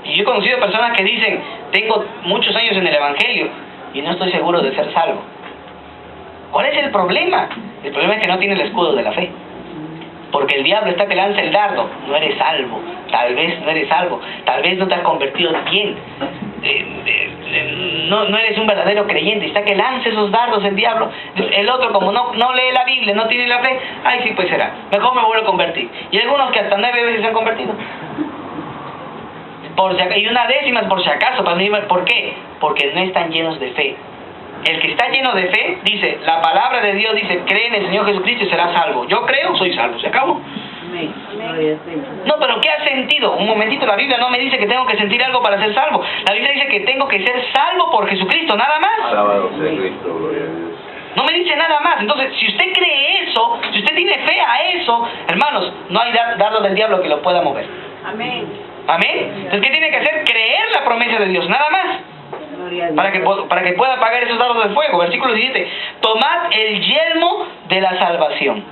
Y yo he conocido personas que dicen: tengo muchos años en el Evangelio y no estoy seguro de ser salvo. ¿Cuál es el problema? El problema es que no tiene el escudo de la fe. Porque el diablo está que lanza el dardo. No eres salvo. Tal vez no eres salvo. Tal vez no te has convertido bien. No eres un verdadero creyente. Está que lanza esos dardos el diablo. El otro, como no lee la Biblia, no tiene la fe, ay, sí, pues será. Mejor me vuelvo a convertir. Y hay algunos que hasta 9 veces se han convertido. Y una décima por si acaso. ¿Por qué? Porque no están llenos de fe. El que está lleno de fe, dice, la palabra de Dios dice: cree en el Señor Jesucristo y serás salvo. Yo creo, soy salvo. ¿Se acabó? No, pero ¿qué has sentido? Un momentito, la Biblia no me dice que tengo que sentir algo para ser salvo. La Biblia dice que tengo que ser salvo por Jesucristo, nada más. Alabado sea Cristo, gloria a Dios. No me dice nada más. Entonces, si usted cree eso, si usted tiene fe a eso, hermanos, no hay dardo del diablo que lo pueda mover. Amén. Amén. Entonces, ¿qué tiene que hacer? Creer la promesa de Dios, nada más. Gloria a Dios. Para que pueda apagar esos dardos de fuego. Versículo 17. Tomad el yelmo de la salvación.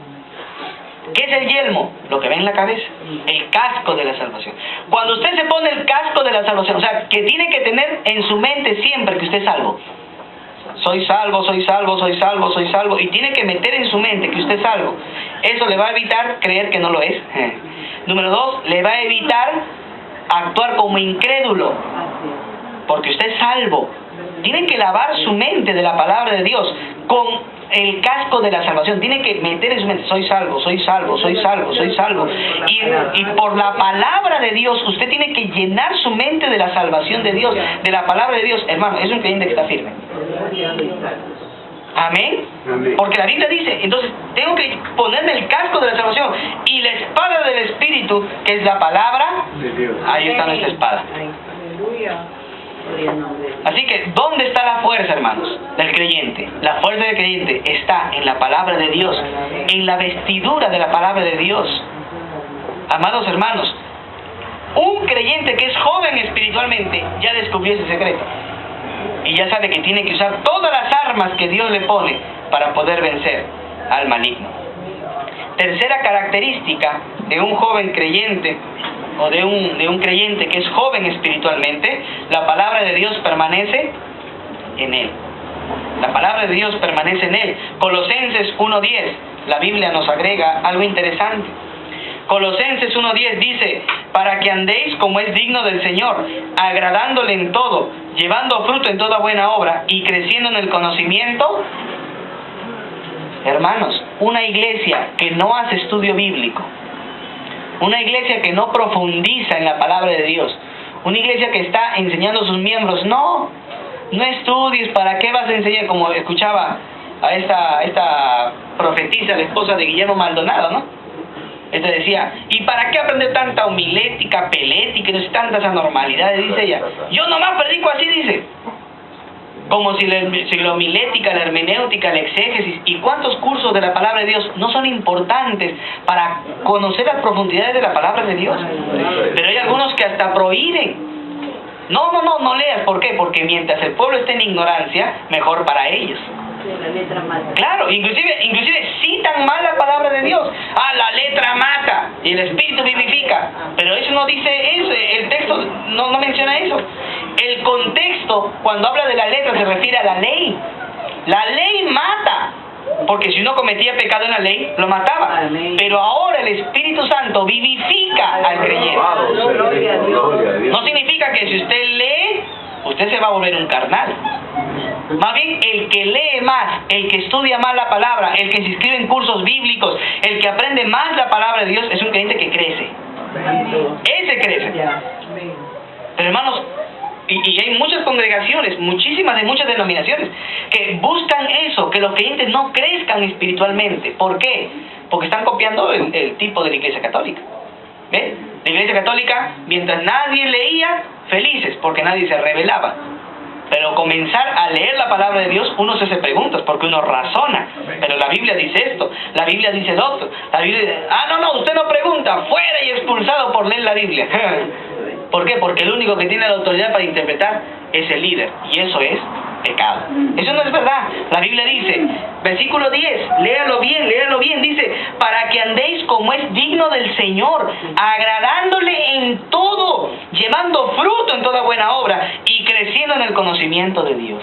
¿Qué es el yelmo? Lo que ve en la cabeza. El casco de la salvación. Cuando usted se pone el casco de la salvación, o sea, que tiene que tener en su mente siempre que usted es salvo. Soy salvo, soy salvo, soy salvo, soy salvo. Y tiene que meter en su mente que usted es salvo. Eso le va a evitar creer que no lo es. Número 2, le va a evitar actuar como incrédulo. Así es. Porque usted es salvo. Tiene que lavar su mente de la palabra de Dios con el casco de la salvación. Tiene que meter en su mente, soy salvo, soy salvo, soy salvo, soy salvo. Y por la palabra de Dios, usted tiene que llenar su mente de la salvación de Dios, de la palabra de Dios. Hermano, es un creyente que está firme. Gloria a Dios. Amén. Amén. Porque la Biblia dice, entonces tengo que ponerme el casco de la salvación y la espada del Espíritu, que es la palabra. De Dios. Ahí está nuestra espada. Aleluya. Gloria al nombre. Así que, ¿dónde está la fuerza, hermanos, del creyente? La fuerza del creyente está en la palabra de Dios, en la vestidura de la palabra de Dios. Amados hermanos, un creyente que es joven espiritualmente ya descubrió ese secreto. Y ya sabe que tiene que usar todas las armas que Dios le pone para poder vencer al maligno. Tercera característica de un joven creyente o de un creyente que es joven espiritualmente, la palabra de Dios permanece en él. La palabra de Dios permanece en él. Colosenses 1:10, la Biblia nos agrega algo interesante. Colosenses 1:10 dice, para que andéis como es digno del Señor, agradándole en todo, llevando fruto en toda buena obra y creciendo en el conocimiento. Hermanos, una iglesia que no hace estudio bíblico, una iglesia que no profundiza en la palabra de Dios, una iglesia que está enseñando a sus miembros, no estudies, ¿para qué vas a enseñar? Como escuchaba a esta profetisa, la esposa de Guillermo Maldonado, ¿no? Esta decía, ¿y para qué aprender tanta homilética, pelética, no sé, tantas anormalidades? Dice ella, yo nomás predico así, dice. Como si la homilética, la hermenéutica, la exégesis y cuántos cursos de la palabra de Dios no son importantes para conocer las profundidades de la palabra de Dios. Pero hay algunos que hasta prohíben. No leas. ¿Por qué? Porque mientras el pueblo esté en ignorancia, mejor para ellos. La letra mata. Claro, inclusive citan mal la palabra de Dios. La letra mata y el espíritu vivifica. Pero eso no dice eso, el texto no menciona eso. El contexto, cuando habla de la letra, se refiere a la ley. La ley mata, porque si uno cometía pecado en la ley, lo mataba. Amén. Pero ahora el Espíritu Santo vivifica al creyente. Gloria a Dios. No significa que si usted lee, usted se va a volver un carnal. Más bien, el que lee más, el que estudia más la palabra, el que se inscribe en cursos bíblicos, el que aprende más la palabra de Dios, es un creyente que crece. Ese crece. Pero hermanos, y hay muchas congregaciones, muchas denominaciones, que buscan eso, que los creyentes no crezcan espiritualmente. ¿Por qué? Porque están copiando el tipo de la Iglesia Católica. ¿Ves? La Iglesia Católica, mientras nadie leía, felices, porque nadie se rebelaba. Pero comenzar a leer la palabra de Dios, uno se hace preguntas, porque uno razona. Pero la Biblia dice esto, la Biblia dice lo otro. La Biblia dice, usted no pregunta, fuera y expulsado por leer la Biblia. ¿Por qué? Porque el único que tiene la autoridad para interpretar es el líder, y eso es pecado. Eso no es verdad. La Biblia dice, versículo 10, léalo bien, dice, para que andéis como es digno del Señor, agradándole en todo, llevando fruto en toda buena obra y creciendo en el conocimiento de Dios.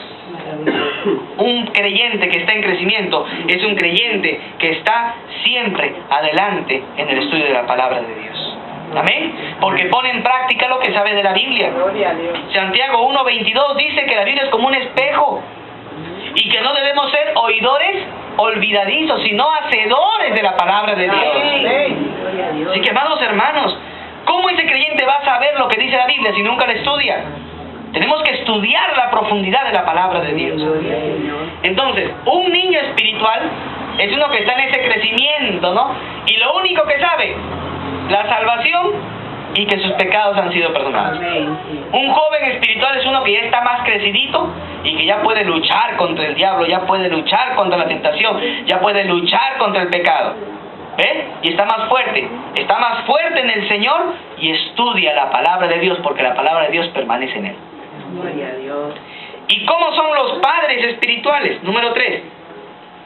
Un creyente que está en crecimiento es un creyente que está siempre adelante en el estudio de la palabra de Dios. Amén. Porque pone en práctica lo que sabe de la Biblia. Gloria a Dios. Santiago 1:22 dice que la Biblia es como un espejo y que no debemos ser oidores olvidadizos, sino hacedores de la palabra de Dios. Gloria a Dios. Así que, amados hermanos, ¿cómo ese creyente va a saber lo que dice la Biblia si nunca la estudia? Tenemos que estudiar la profundidad de la palabra de Dios. Gloria al Señor. Entonces, un niño espiritual es uno que está en ese crecimiento, ¿no? Y lo único que sabe, la salvación y que sus pecados han sido perdonados. Amén. Un joven espiritual es uno que ya está más crecidito y que ya puede luchar contra el diablo, ya puede luchar contra la tentación, ya puede luchar contra el pecado. ¿Ve? Y está más fuerte en el Señor y estudia la palabra de Dios, porque la palabra de Dios permanece en él. Gloria a Dios. ¿Y cómo son los padres espirituales? Número 3.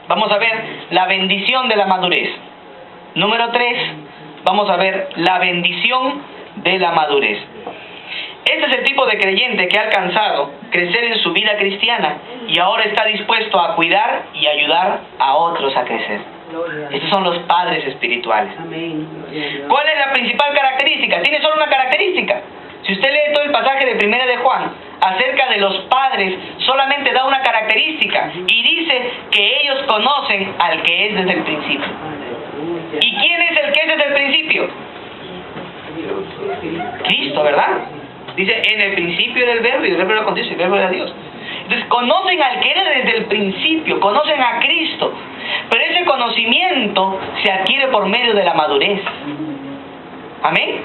Vamos a ver la bendición de la madurez. Número 3. Vamos a ver la bendición de la madurez. Este es el tipo de creyente que ha alcanzado crecer en su vida cristiana y ahora está dispuesto a cuidar y ayudar a otros a crecer. Gloria a Dios. Estos son los padres espirituales. Amén. Gloria a Dios. ¿Cuál es la principal característica? Tiene solo una característica. Si usted lee todo el pasaje de 1 de Juan acerca de los padres, solamente da una característica y dice que ellos conocen al que es desde el principio. Aleluya. ¿Y quién es el que es desde el principio? Cristo, ¿verdad? Dice, en el principio era el verbo y el verbo era con Dios y el verbo era Dios. Entonces conocen al que era desde el principio, conocen a Cristo. Pero ese conocimiento se adquiere por medio de la madurez. Amén.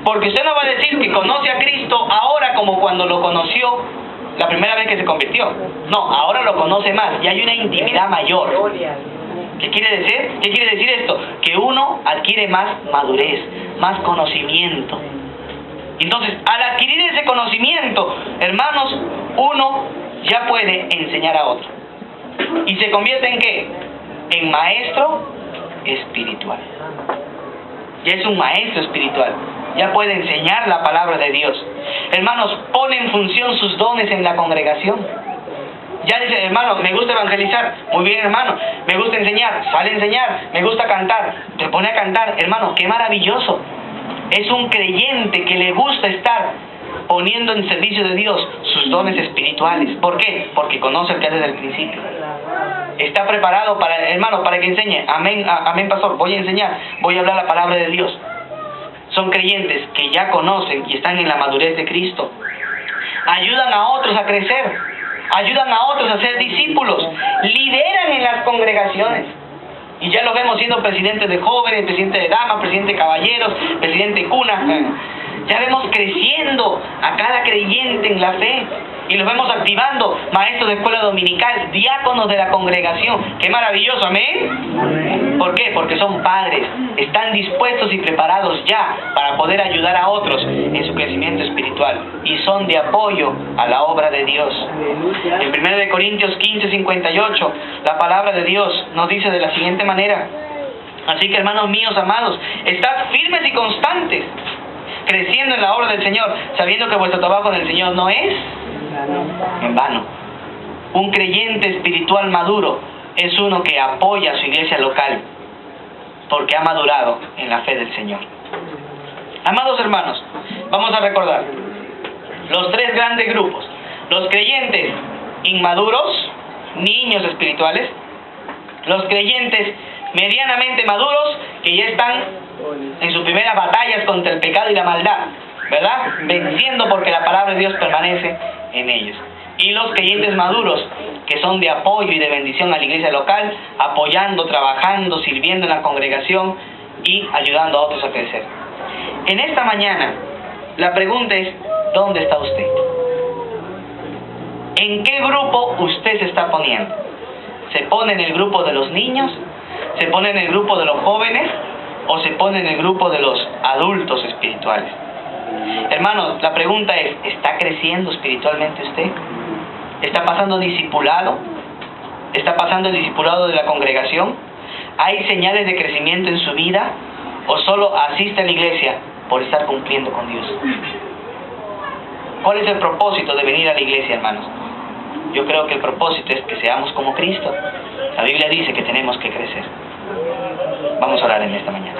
Porque usted no va a decir que conoce a Cristo ahora como cuando lo conoció la primera vez que se convirtió. No, ahora lo conoce más y hay una intimidad mayor. Gloria a Dios. ¿Qué quiere decir? ¿Qué quiere decir esto? Que uno adquiere más madurez, más conocimiento. Entonces, al adquirir ese conocimiento, hermanos, uno ya puede enseñar a otro. ¿Y se convierte en qué? En maestro espiritual. Ya es un maestro espiritual. Ya puede enseñar la palabra de Dios. Hermanos, pone en función sus dones en la congregación. Ya dice, hermano, me gusta evangelizar. Muy bien, hermano. Me gusta enseñar. Sale a enseñar. Me gusta cantar. Te pone a cantar. Hermano, qué maravilloso. Es un creyente que le gusta estar poniendo en servicio de Dios sus dones espirituales. ¿Por qué? Porque conoce el que es desde el principio. Está preparado para, hermano, para que enseñe. Amén, amén, pastor. Voy a enseñar. Voy a hablar la palabra de Dios. Son creyentes que ya conocen y están en la madurez de Cristo. Ayudan a otros a crecer. Ayudan a otros a ser discípulos. Lideran en las congregaciones. Y ya los vemos siendo presidentes de jóvenes, presidente de damas, presidente de caballeros, presidente de cuna. Ya vemos creciendo a cada creyente en la fe. Y los vemos activando, maestros de escuela dominical, diáconos de la congregación. ¡Qué maravilloso! ¿Amén? ¿Por qué? Porque son padres. Están dispuestos y preparados ya para poder ayudar a otros en su crecimiento espiritual. Y son de apoyo a la obra de Dios. Aleluya. En 1 Corintios 15:58, la palabra de Dios nos dice de la siguiente manera. Así que, hermanos míos amados, estad firmes y constantes, creciendo en la obra del Señor, sabiendo que vuestro trabajo en el Señor no es en vano. Un creyente espiritual maduro es uno que apoya a su iglesia local porque ha madurado en la fe del Señor. Amados hermanos, vamos a recordar los 3 grandes grupos: los creyentes inmaduros, niños espirituales; los creyentes medianamente maduros, que ya están en sus primeras batallas contra el pecado y la maldad, ¿verdad? Venciendo porque la palabra de Dios permanece en ellos. Y los creyentes maduros, que son de apoyo y de bendición a la iglesia local, apoyando, trabajando, sirviendo en la congregación y ayudando a otros a crecer. En esta mañana, la pregunta es, ¿dónde está usted? ¿En qué grupo usted se está poniendo? ¿Se pone en el grupo de los niños? ¿Se pone en el grupo de los jóvenes? ¿O se pone en el grupo de los adultos espirituales? Hermanos, la pregunta es, ¿está creciendo espiritualmente usted? ¿Está pasando discipulado? ¿Está pasando el discipulado de la congregación? ¿Hay señales de crecimiento en su vida? ¿O solo asiste a la iglesia por estar cumpliendo con Dios? ¿Cuál es el propósito de venir a la iglesia, hermanos? Yo creo que el propósito es que seamos como Cristo. La Biblia dice que tenemos que crecer. Vamos a orar en esta mañana.